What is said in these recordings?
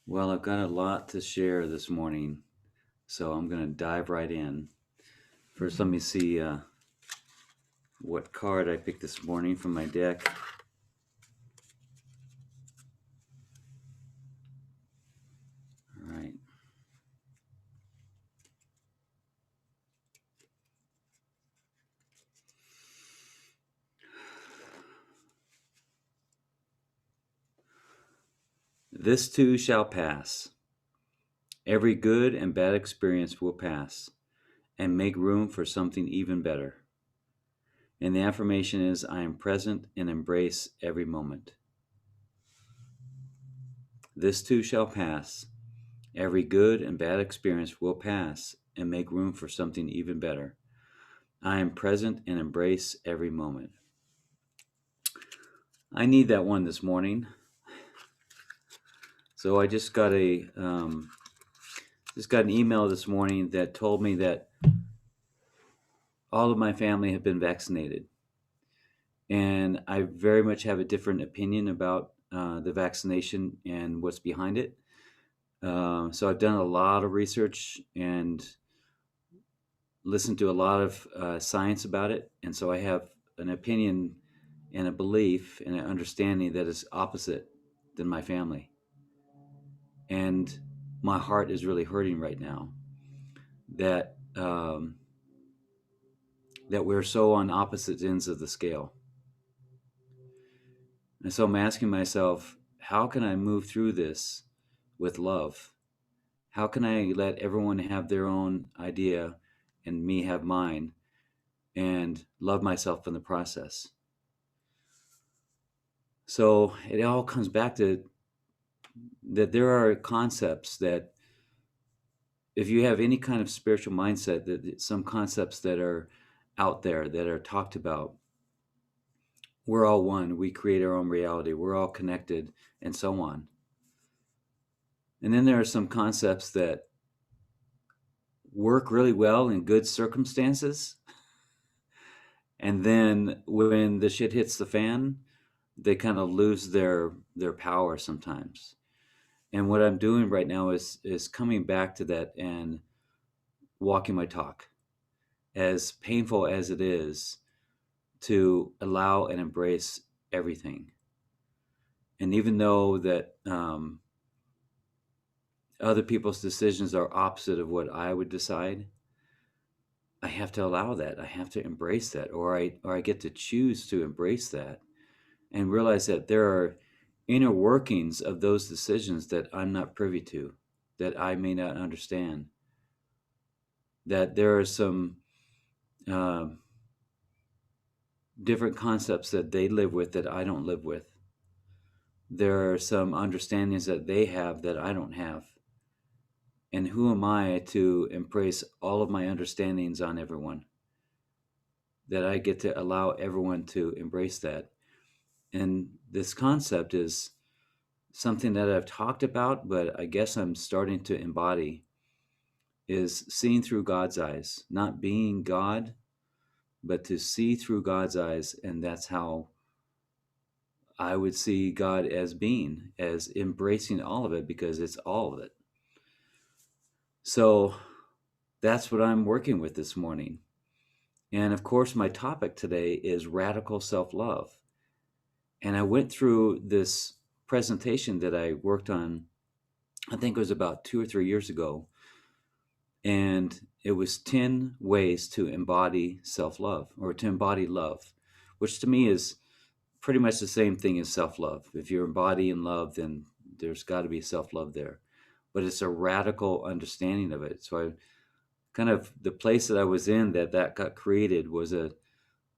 Well, I've got a lot to share this morning, so I'm going to dive right in. First, let me see what card I picked this morning from my deck. All right. This too shall pass. Every good and bad experience will pass and make room for something even better. And the affirmation is I am present and embrace every moment. This too shall pass. Every good and bad experience will pass and make room for something even better. I am present and embrace every moment. I need that one this morning. So I just got an email this morning that told me that all of my family have been vaccinated, and I very much have a different opinion about the vaccination and what's behind it. So I've done a lot of research and listened to a lot of science about it, and so I have an opinion and a belief and an understanding that is opposite than my family. And my heart is really hurting right now that that we're so on opposite ends of the scale. And so I'm asking myself, how can I move through this with love? How can I let everyone have their own idea and me have mine and love myself in the process? So it all comes back to that there are concepts that if you have any kind of spiritual mindset, that some concepts that are out there that are talked about, we're all one, we create our own reality, we're all connected, and so on. And then there are some concepts that work really well in good circumstances, and then when the shit hits the fan, they kind of lose their power sometimes. And what I'm doing right now is coming back to that and walking my talk, as painful as it is, to allow and embrace everything. And even though that other people's decisions are opposite of what I would decide, I have to allow that. I have to embrace that, or I get to choose to embrace that and realize that there are inner workings of those decisions that I'm not privy to, that I may not understand. That there are some uh, different concepts that they live with that I don't live with. There are some understandings that they have that I don't have. And who am I to embrace all of my understandings on everyone? That I get to allow everyone to embrace that. And this concept is something that I've talked about, but I guess I'm starting to embody, is seeing through God's eyes, not being God, but to see through God's eyes. And that's how I would see God as being, as embracing all of it, because it's all of it. So that's what I'm working with this morning. And of course, my topic today is radical self-love. And I went through this presentation that I worked on, I think it was about 2 or 3 years ago. And it was 10 ways to embody self-love, or to embody love, which to me is pretty much the same thing as self-love. If you're embodying love, then there's got to be self-love there. But it's a radical understanding of it. So I kind of, the place that I was in that got created was a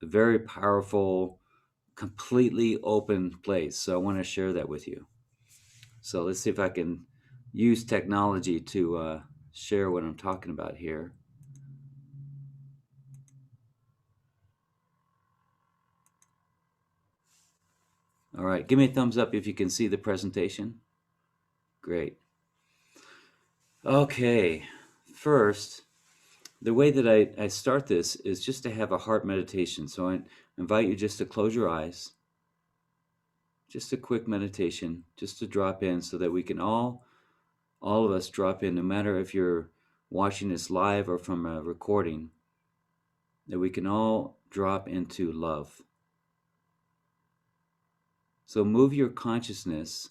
very powerful, completely open place. So I want to share that with you. So let's see if I can use technology to share what I'm talking about here. All right, give me a thumbs up if you can see the presentation. Great. Okay, first, the way that I start this is just to have a heart meditation. So I invite you just to close your eyes. Just a quick meditation, just to drop in so that we can all all of us drop in, no matter if you're watching this live or from a recording, that we can all drop into love. So move your consciousness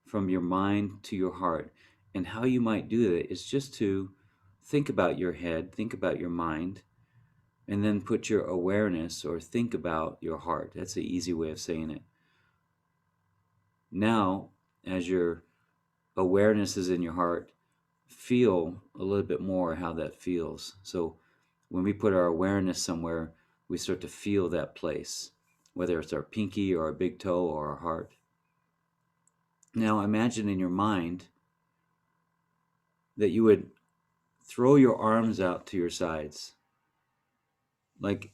from your mind to your heart. And how you might do that is just to think about your head, think about your mind, and then put your awareness or think about your heart. That's the easy way of saying it. Now, as your awareness is in your heart, feel a little bit more how that feels. So when we put our awareness somewhere, we start to feel that place, whether it's our pinky or our big toe or our heart. Now imagine in your mind that you would throw your arms out to your sides, like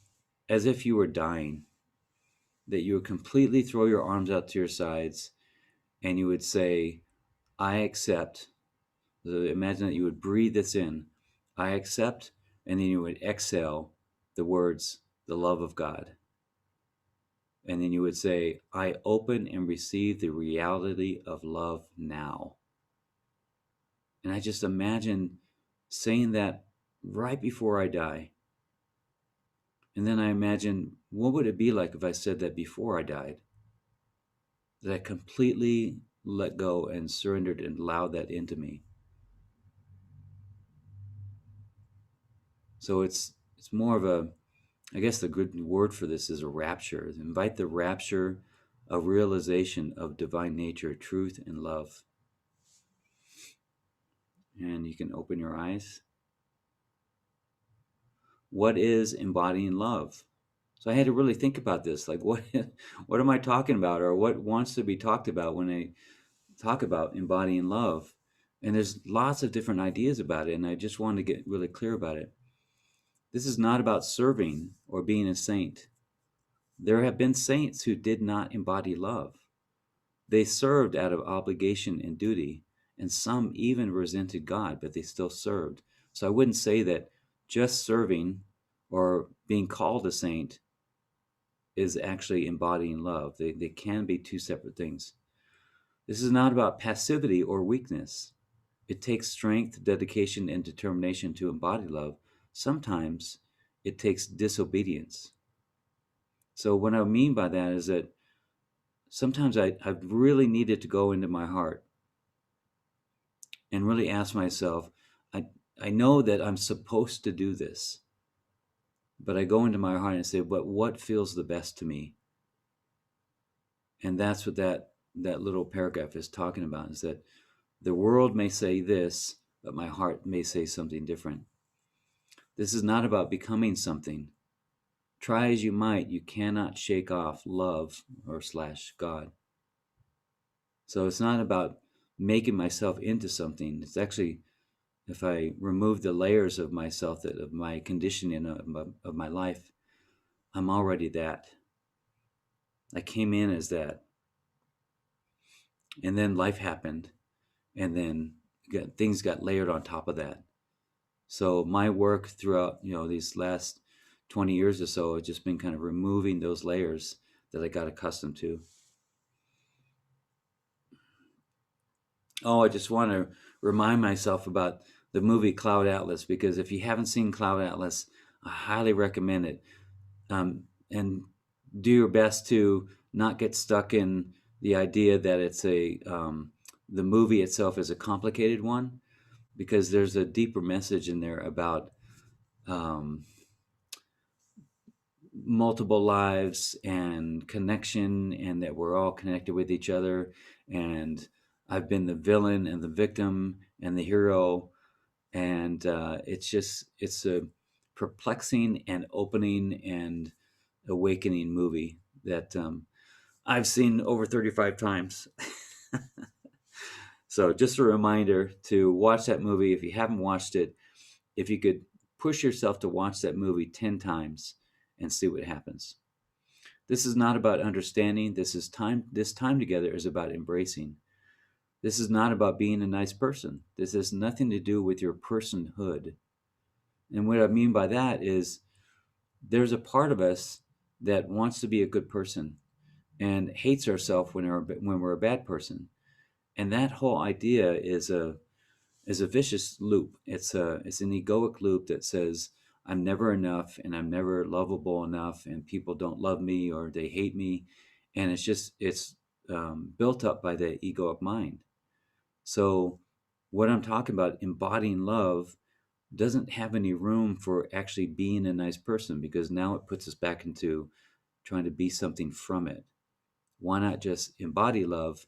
as if you were dying, that you would completely throw your arms out to your sides and you would say, I accept. So imagine that you would breathe this in, I accept, and then you would exhale the words, the love of God. And then you would say, I open and receive the reality of love now. And I just imagine saying that right before I die. And then I imagine, what would it be like if I said that before I died? That I completely let go and surrendered and allowed that into me. So it's more of a, I guess the good word for this is a rapture. Invite the rapture of realization of divine nature, truth, and love. And you can open your eyes. What is embodying love? So I had to really think about this. Like, what am I talking about, or what wants to be talked about when I talk about embodying love? And there's lots of different ideas about it, and I just wanted to get really clear about it. This is not about serving or being a saint. There have been saints who did not embody love. They served out of obligation and duty, and some even resented God, but they still served. So I wouldn't say that just serving or being called a saint is actually embodying love. They can be two separate things. This is not about passivity or weakness. It takes strength, dedication, and determination to embody love. Sometimes it takes disobedience. So what I mean by that is that sometimes I've really needed to go into my heart and really ask myself, I know that I'm supposed to do this, but I go into my heart and say, but what feels the best to me? And that's what that little paragraph is talking about, is that the world may say this, but my heart may say something different. This is not about becoming something. Try as you might, you cannot shake off love or / God. So it's not about making myself into something. It's actually, if I remove the layers of myself, of my conditioning of my life, I'm already that. I came in as that. And then life happened. And then things got layered on top of that. So my work throughout, these last 20 years or so has just been kind of removing those layers that I got accustomed to. Oh, I just want to remind myself about the movie Cloud Atlas, because if you haven't seen Cloud Atlas, I highly recommend it. And do your best to not get stuck in the idea that it's the movie itself is a complicated one, because there's a deeper message in there about multiple lives and connection, and that we're all connected with each other. And I've been the villain and the victim and the hero. And it's a perplexing and opening and awakening movie that I've seen over 35 times. So just a reminder to watch that movie. If you haven't watched it, if you could push yourself to watch that movie 10 times and see what happens. This is not about understanding. This time together is about embracing. This is not about being a nice person. This has nothing to do with your personhood. And what I mean by that is there's a part of us that wants to be a good person and hates ourselves when we're a bad person. And that whole idea is is a vicious loop. It's an egoic loop that says I'm never enough and I'm never lovable enough and people don't love me or they hate me, and it's built up by the egoic mind. So what I'm talking about, embodying love, doesn't have any room for actually being a nice person, because now it puts us back into trying to be something from it. Why not just embody love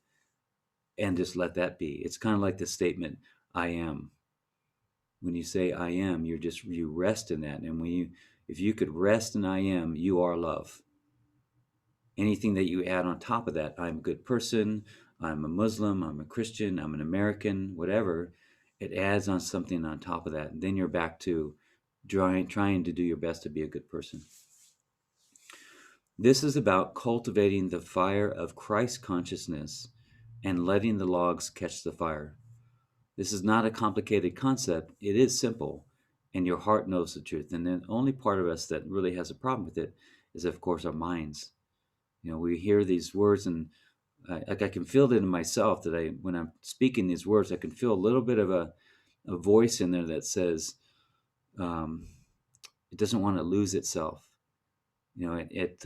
and just let that be? It's kind of like the statement, I am. When you say I am, you rest in that. And if you could rest in I am, you are love. Anything that you add on top of that, I'm a good person, I'm a Muslim, I'm a Christian, I'm an American, whatever, it adds on something on top of that. And then you're back to trying to do your best to be a good person. This is about cultivating the fire of Christ consciousness and letting the logs catch the fire. This is not a complicated concept. It is simple, and your heart knows the truth. And the only part of us that really has a problem with it is, of course, our minds. We hear these words, and I can feel it in myself that when I'm speaking these words, I can feel a little bit of a voice in there that says um, it doesn't want to lose itself. It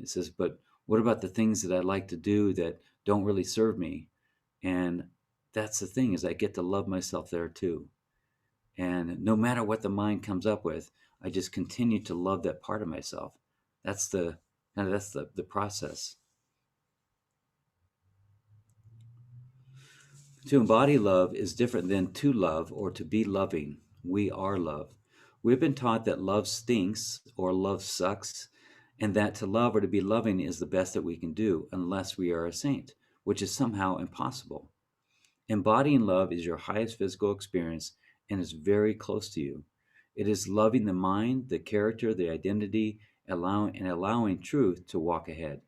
says, but what about the things that I like to do that don't really serve me? And that's the thing, is I get to love myself there too. And no matter what the mind comes up with, I just continue to love that part of myself. That's the process. To embody love is different than to love or to be loving. We are love. We've been taught that love stinks or love sucks, and that to love or to be loving is the best that we can do unless we are a saint, which is somehow impossible. Embodying love is your highest physical experience and is very close to you. It is loving the mind, the character, the identity, allowing truth to walk ahead.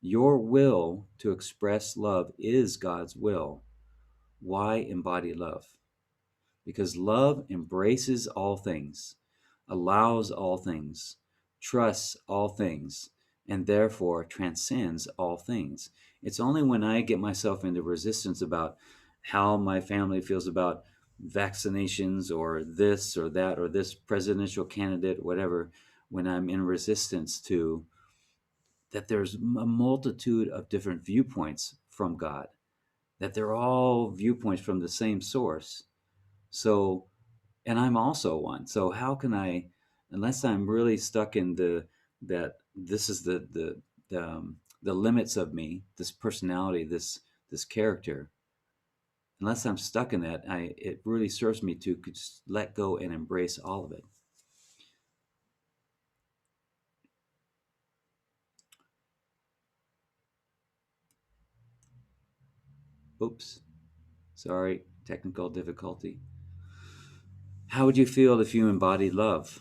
Your will to express love is God's will. Why embody love? Because love embraces all things, allows all things, trusts all things, and therefore transcends all things. It's only when I get myself into resistance about how my family feels about vaccinations or this or that or this presidential candidate, whatever, when I'm in resistance to that there's a multitude of different viewpoints from God, that they're all viewpoints from the same source. So, and I'm also one. So how can I, unless I'm really stuck in that this is the limits of me, this personality, this character, unless I'm stuck in that, it really serves me to just let go and embrace all of it. Oops, sorry, technical difficulty. How would you feel if you embodied love?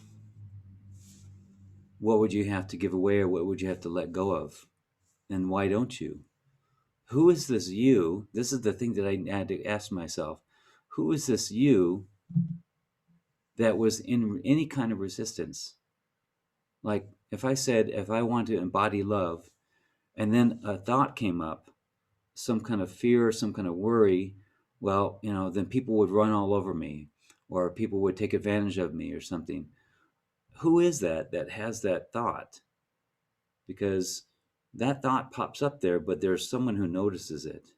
What would you have to give away, or what would you have to let go of? And why don't you? Who is this you? This is the thing that I had to ask myself. Who is this you that was in any kind of resistance? Like if I want to embody love, and then a thought came up, some kind of fear, some kind of worry, well, then people would run all over me, or people would take advantage of me or something. Who is that has that thought? Because that thought pops up there, but there's someone who notices it.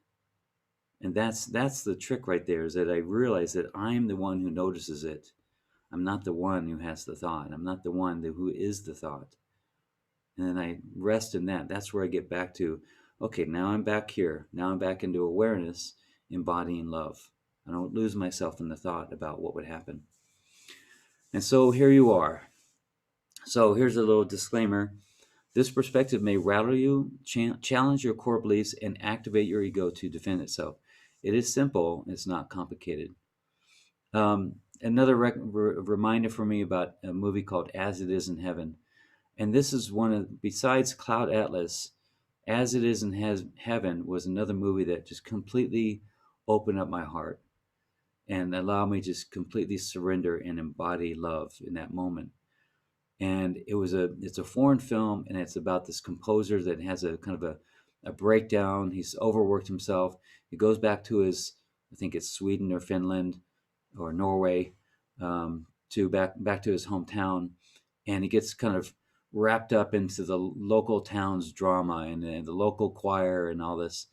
And that's the trick right there, is that I realize that I'm the one who notices it. I'm not the one who has the thought. I'm not the one who is the thought. And then I rest in that. That's where I get back to, okay, now I'm back here. Now I'm back into awareness, embodying love. I don't lose myself in the thought about what would happen. And so here you are. So here's a little disclaimer. This perspective may rattle you, challenge your core beliefs, and activate your ego to defend itself. It is simple. It's not complicated. Another reminder for me about a movie called As It Is in Heaven. And this is besides Cloud Atlas, As It Is in Heaven was another movie that just completely opened up my heart and allowed me to just completely surrender and embody love in that moment. And it's a foreign film, and it's about this composer that has a kind of a breakdown. He's overworked himself. He goes back to his I think it's Sweden or Finland or Norway, to back to his hometown, and he gets kind of wrapped up into the local town's drama and the local choir and all this,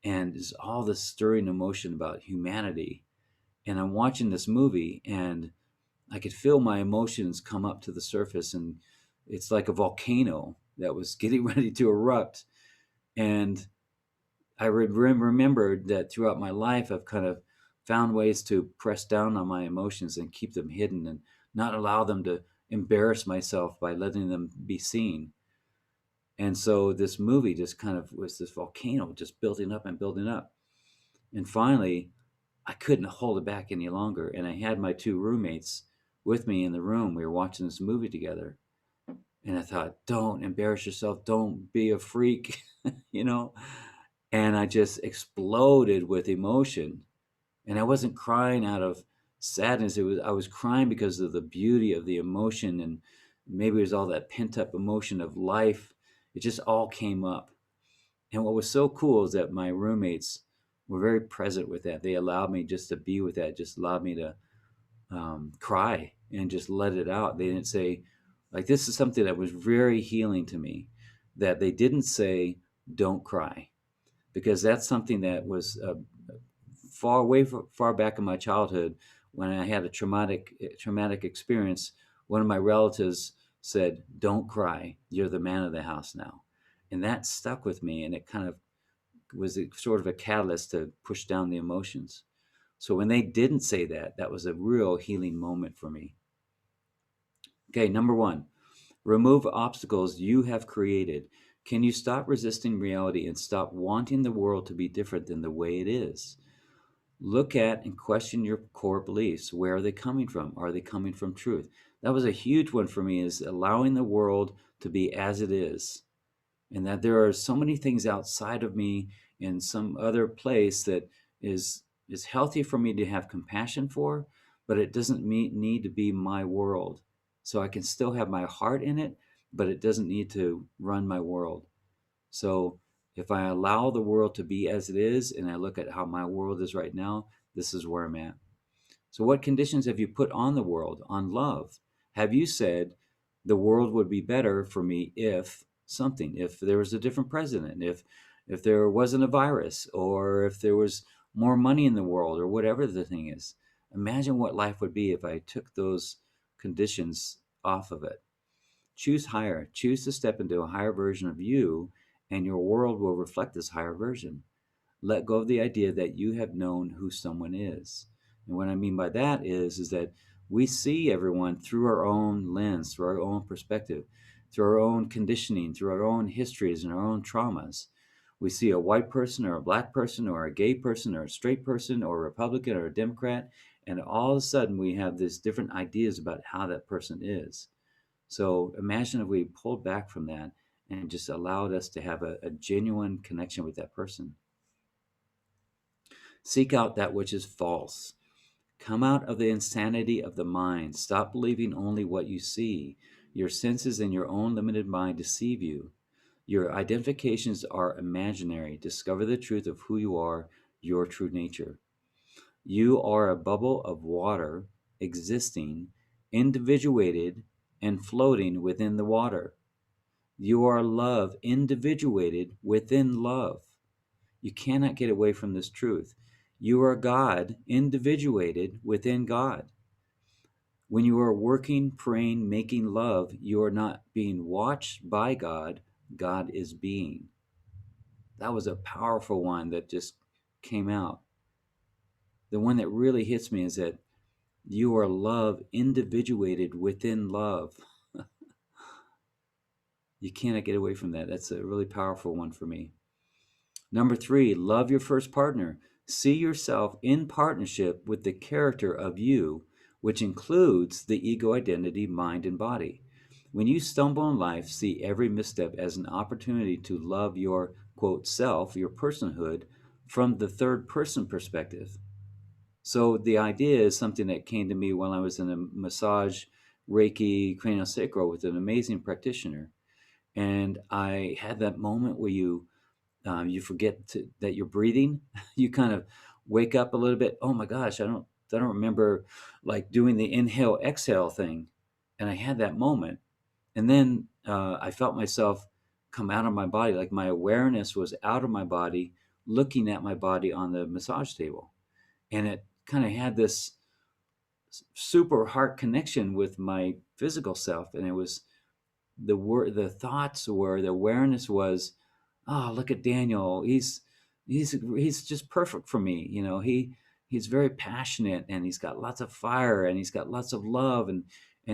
and there's all this stirring emotion about humanity. And I'm watching this movie, and I could feel my emotions come up to the surface, and it's like a volcano that was getting ready to erupt. And I remembered that throughout my life, I've kind of found ways to press down on my emotions and keep them hidden and not allow them to embarrass myself by letting them be seen. And so this movie just kind of was this volcano just building up and building up. And finally, I couldn't hold it back any longer. And I had my two roommates with me in the room. We were watching this movie together. And I thought, don't embarrass yourself. Don't be a freak, you know? And I just exploded with emotion. And I wasn't crying out of sadness. I was crying because of the beauty of the emotion. And maybe it was all that pent up emotion of life. It just all came up. And what was so cool is that my roommates were very present with that. They allowed me just to be with that, just allowed me to cry and just let it out. They didn't say, like, this is something that was very healing to me, that they didn't say, don't cry, because that's something that was far back in my childhood when I had a traumatic experience. One of my relatives said, don't cry, you're the man of the house now. And that stuck with me, and it kind of was sort of a catalyst to push down the emotions. So when they didn't say that, that was a real healing moment for me. Okay, number one, remove obstacles you have created. Can you stop resisting reality and stop wanting the world to be different than the way it is? Look at and question your core beliefs. Where are they coming from? Are they coming from truth? That was a huge one for me, is allowing the world to be as it is. And that there are so many things outside of me in some other place that is healthy for me to have compassion for, but it doesn't need to be my world. So I can still have my heart in it, but it doesn't need to run my world. So if I allow the world to be as it is, and I look at how my world is right now, this is where I'm at. So what conditions have you put on the world, on love? Have you said the world would be better for me if something, if there was a different president, if there wasn't a virus, or if there was more money in the world, or whatever the thing is? Imagine what life would be if I took those conditions off of it. Choose higher. Choose to step into a higher version of you, and your world will reflect this higher version. Let go of the idea that you have known who someone is. And what I mean by that is that we see everyone through our own lens, through our own perspective, through our own conditioning, through our own histories and our own traumas. We see a white person or a black person or a gay person or a straight person or a Republican or a Democrat, and all of a sudden we have these different ideas about how that person is. So imagine if we pulled back from that and just allowed us to have a genuine connection with that person. Seek out that which is false. Come out of the insanity of the mind. Stop believing only what you see. Your senses and your own limited mind deceive you. Your identifications are imaginary. Discover the truth of who you are, your true nature. You are a bubble of water existing, individuated, and floating within the water. You are love, individuated within love. You cannot get away from this truth. You are God, individuated within God. When you are working, praying, making love, you are not being watched by God. God is being. That was a powerful one that just came out. The one that really hits me is that you are love, individuated within love. You cannot get away from that. That's a really powerful one for me. Number three, love your first partner. See yourself in partnership with the character of you, which includes the ego identity, mind, and body. When you stumble in life, see every misstep as an opportunity to love your, quote, self, your personhood, from the third person perspective. So the idea is something that came to me when I was in a massage, Reiki, craniosacral with an amazing practitioner. And I had that moment where you forget that you're breathing. You kind of wake up a little bit. Oh my gosh, I don't remember like doing the inhale exhale thing, and I had that moment, and then I felt myself come out of my body, like my awareness was out of my body, looking at my body on the massage table, and it kind of had this super heart connection with my physical self, and it was the thoughts were the awareness was, oh, look at Daniel, he's just perfect for me, he's very passionate, and he's got lots of fire, and he's got lots of love, and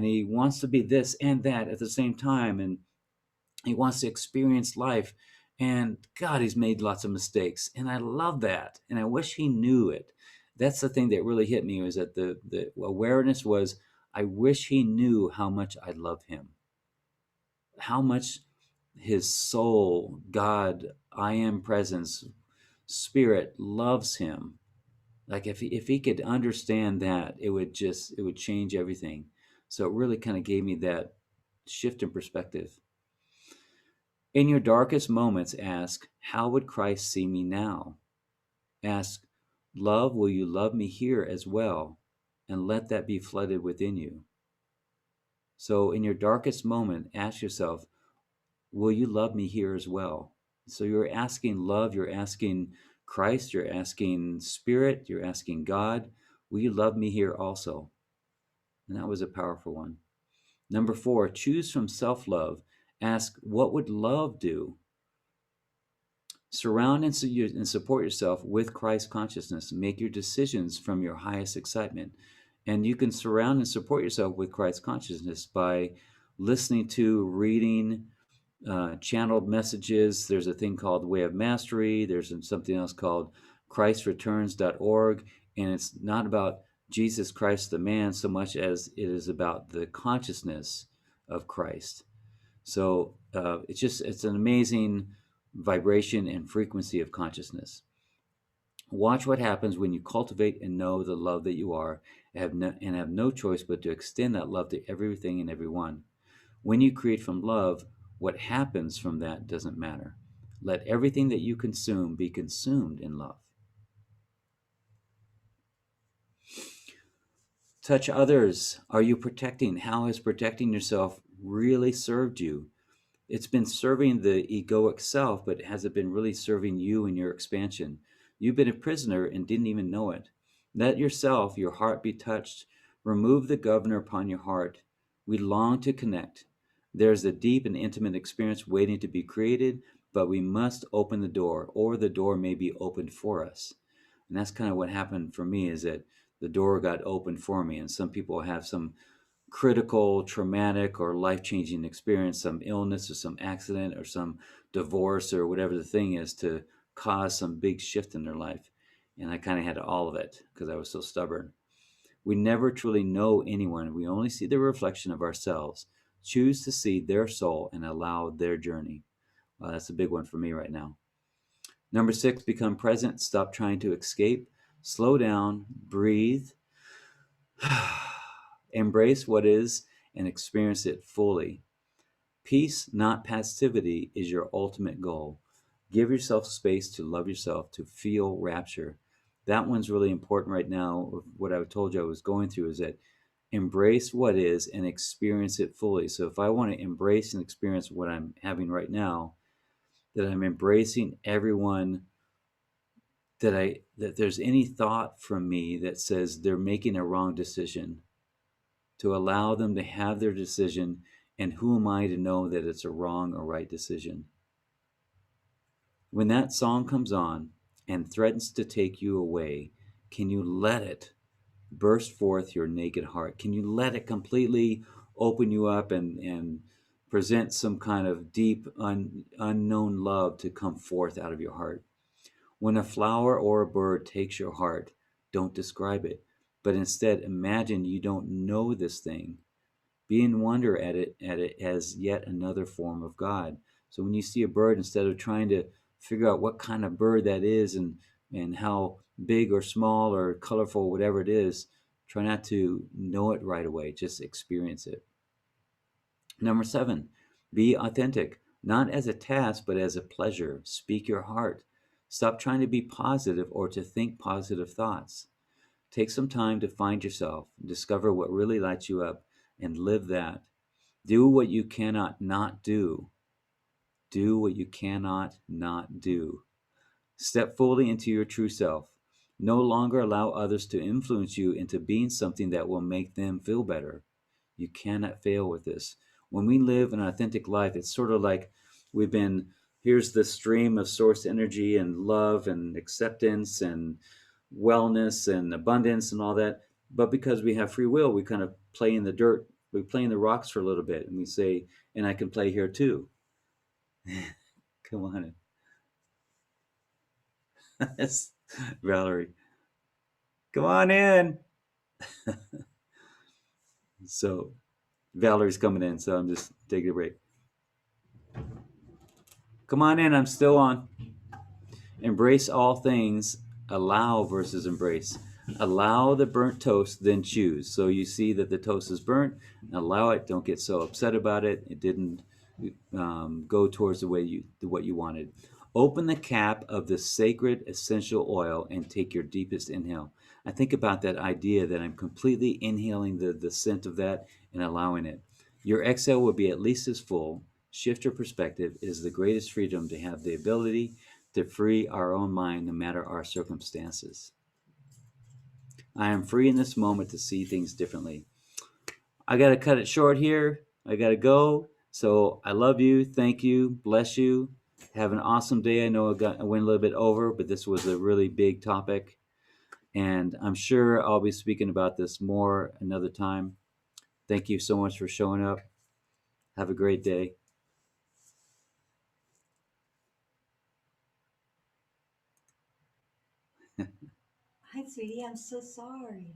he wants to be this and that at the same time, and he wants to experience life, and God, he's made lots of mistakes, and I love that, and I wish he knew it. That's the thing that really hit me, was that the awareness was, I wish he knew how much I love him, how much his soul, God, I am presence, spirit loves him. Like if he could understand that, it would change everything. So it really kind of gave me that shift in perspective. In your darkest moments, ask, how would Christ see me now? Ask, love, will you love me here as well? And let that be flooded within you. So in your darkest moment, ask yourself, will you love me here as well? So you're asking love, you're asking Christ, you're asking Spirit, you're asking God, will you love me here also? And that was a powerful one. Number 4, choose from self love. Ask, what would love do? Surround and support yourself with Christ consciousness. Make your decisions from your highest excitement. And you can surround and support yourself with Christ consciousness by listening to, reading, channeled messages. There's a thing called Way of Mastery. There's something else called ChristReturns.org. And it's not about Jesus Christ the man so much as it is about the consciousness of Christ. So it's an amazing vibration and frequency of consciousness. Watch what happens when you cultivate and know the love that you are, and have no choice but to extend that love to everything and everyone. When you create from love, what happens from that doesn't matter. Let everything that you consume be consumed in love. Touch others. Are you protecting? How has protecting yourself really served you? It's been serving the egoic self, but has it been really serving you in your expansion? You've been a prisoner and didn't even know it. Let yourself, your heart be touched. Remove the governor upon your heart. We long to connect. There's a deep and intimate experience waiting to be created, but we must open the door, or the door may be opened for us. And that's kind of what happened for me, is that the door got opened for me. And some people have some critical, traumatic, or life-changing experience, some illness or some accident or some divorce or whatever the thing is, to cause some big shift in their life. And I kind of had all of it because I was so stubborn. We never truly know anyone. We only see the reflection of ourselves. Choose to see their soul and allow their journey. Well, that's a big one for me right now. Number 6, become present. Stop trying to escape. Slow down, breathe, embrace what is, and experience it fully. Peace, not passivity, is your ultimate goal. Give yourself space to love yourself, to feel rapture. That one's really important right now. What I told you I was going through is that embrace what is and experience it fully. So if I want to embrace and experience what I'm having right now, that I'm embracing everyone, that there's any thought from me that says they're making a wrong decision, to allow them to have their decision, and who am I to know that it's a wrong or right decision? When that song comes on and threatens to take you away, can you let it burst forth your naked heart? Can you let it completely open you up and present some kind of deep, unknown love to come forth out of your heart? When a flower or a bird takes your heart, don't describe it, but instead imagine you don't know this thing. Be in wonder at it as yet another form of God. So when you see a bird, instead of trying to figure out what kind of bird that is, and how big or small or colorful, whatever it is, try not to know it right away. Just experience it. Number 7, be authentic, not as a task, but as a pleasure. Speak your heart. Stop trying to be positive or to think positive thoughts. Take some time to find yourself, discover what really lights you up, and live that. Do what you cannot not do. Do what you cannot not do. Step fully into your true self. No longer allow others to influence you into being something that will make them feel better. You cannot fail with this. When we live an authentic life, it's sort of like we've been, here's the stream of source energy and love and acceptance and wellness and abundance and all that. But because we have free will, we kind of play in the dirt, we play in the rocks for a little bit, and we say, and I can play here too. Come on. That's Valerie. Come on in. So Valerie's coming in, so I'm just taking a break. Come on in, I'm still on. Embrace all things. Allow versus embrace. Allow the burnt toast, then choose. So you see that the toast is burnt, allow it. Don't get so upset about it. It didn't go towards the way what you wanted. Open the cap of the sacred essential oil and take your deepest inhale. I think about that idea that I'm completely inhaling the scent of that and allowing it. Your exhale will be at least as full. Shift your perspective. It is the greatest freedom to have the ability to free our own mind no matter our circumstances. I am free in this moment to see things differently. I got to cut it short here. I got to go. So I love you. Thank you. Bless you. Have an awesome day. I know I went a little bit over, but this was a really big topic. And I'm sure I'll be speaking about this more another time. Thank you so much for showing up. Have a great day. Hi, sweetie. I'm so sorry.